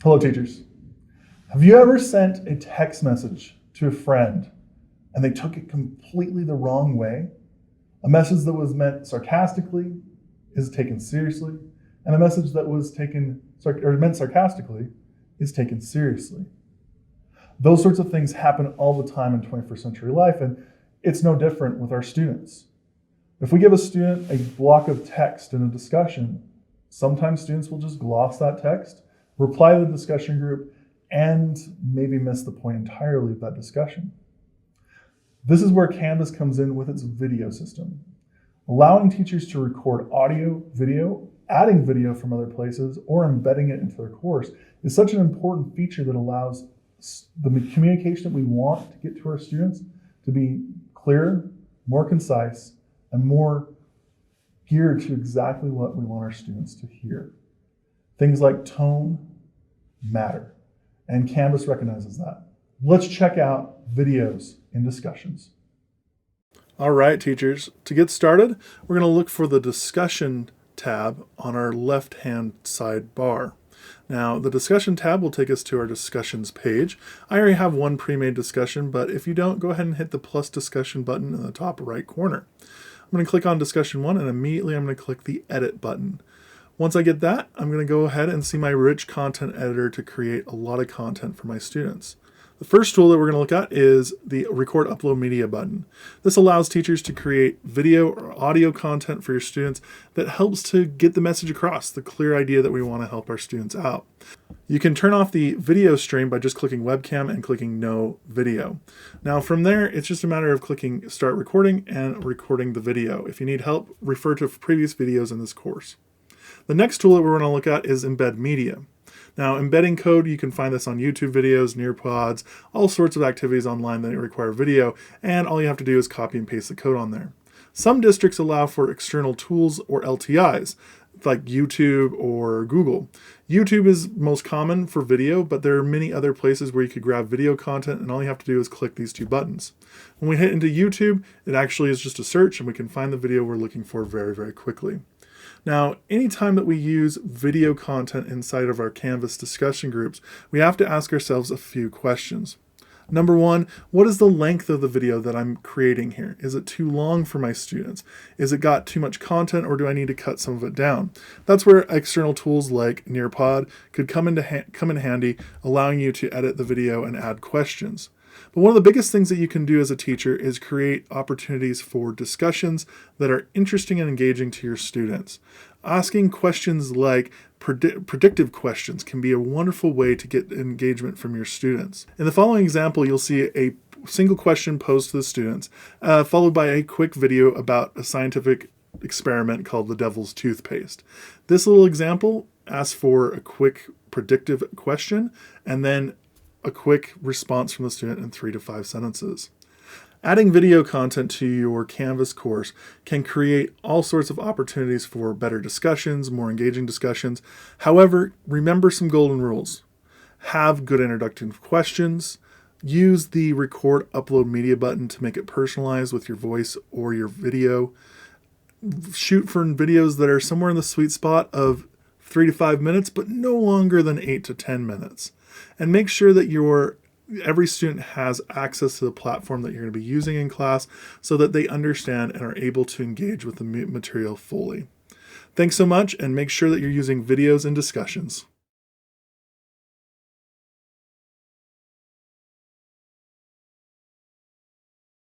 Hello, teachers. Have you ever sent a text message to a friend and they took it completely the wrong way? A message that was meant sarcastically is taken seriously, and a message that was meant sarcastically is taken seriously. Those sorts of things happen all the time in 21st century life, and it's no different with our students. If we give a student a block of text in a discussion, sometimes students will just gloss that text, reply to the discussion group, and maybe miss the point entirely of that discussion. This is where Canvas comes in with its video system. Allowing teachers to record audio, video, adding video from other places, or embedding it into their course is such an important feature that allows the communication that we want to get to our students to be clearer, more concise, and more geared to exactly what we want our students to hear. Things like tone matter, and Canvas recognizes that. Let's check out videos in discussions. All right, teachers, to get started, we're going to look for the discussion tab on our left-hand side bar. Now, the discussion tab will take us to our discussions page. I already have one pre-made discussion, but if you don't, go ahead and hit the plus discussion button in the top right corner. I'm going to click on discussion 1, and immediately I'm going to click the edit button. Once I get that, I'm going to go ahead and see my rich content editor to create a lot of content for my students. The first tool that we're going to look at is the Record Upload Media button. This allows teachers to create video or audio content for your students that helps to get the message across, the clear idea that we want to help our students out. You can turn off the video stream by just clicking webcam and clicking no video. Now from there, it's just a matter of clicking start recording and recording the video. If you need help, refer to previous videos in this course. The next tool that we're going to look at is Embed Media. Now, embedding code, you can find this on YouTube videos, Nearpods, all sorts of activities online that require video, and all you have to do is copy and paste the code on there. Some districts allow for external tools or LTIs, like YouTube or Google. YouTube is most common for video, but there are many other places where you could grab video content, and all you have to do is click these two buttons. When we hit into YouTube, it actually is just a search, and we can find the video we're looking for very, very quickly. Now, anytime that we use video content inside of our Canvas discussion groups, we have to ask ourselves a few questions. Number one, what is the length of the video that I'm creating here? Is it too long for my students? Is it got too much content, or do I need to cut some of it down? That's where external tools like Nearpod could come in handy, allowing you to edit the video and add questions. But one of the biggest things that you can do as a teacher is create opportunities for discussions that are interesting and engaging to your students. Asking questions like predictive questions can be a wonderful way to get engagement from your students. In the following example, you'll see a single question posed to the students, followed by a quick video about a scientific experiment called the devil's toothpaste. This little example asks for a quick predictive question and then a quick response from the student in 3 to 5 sentences. Adding video content to your Canvas course can create all sorts of opportunities for better discussions, more engaging discussions. However, remember some golden rules. Have good introductory questions. Use the Record Upload Media button to make it personalized with your voice or your video. Shoot for videos that are somewhere in the sweet spot of 3 to 5 minutes, but no longer than 8 to 10 minutes. And make sure that every student has access to the platform that you're going to be using in class so that they understand and are able to engage with the material fully. Thanks so much, and make sure that you're using videos in discussions.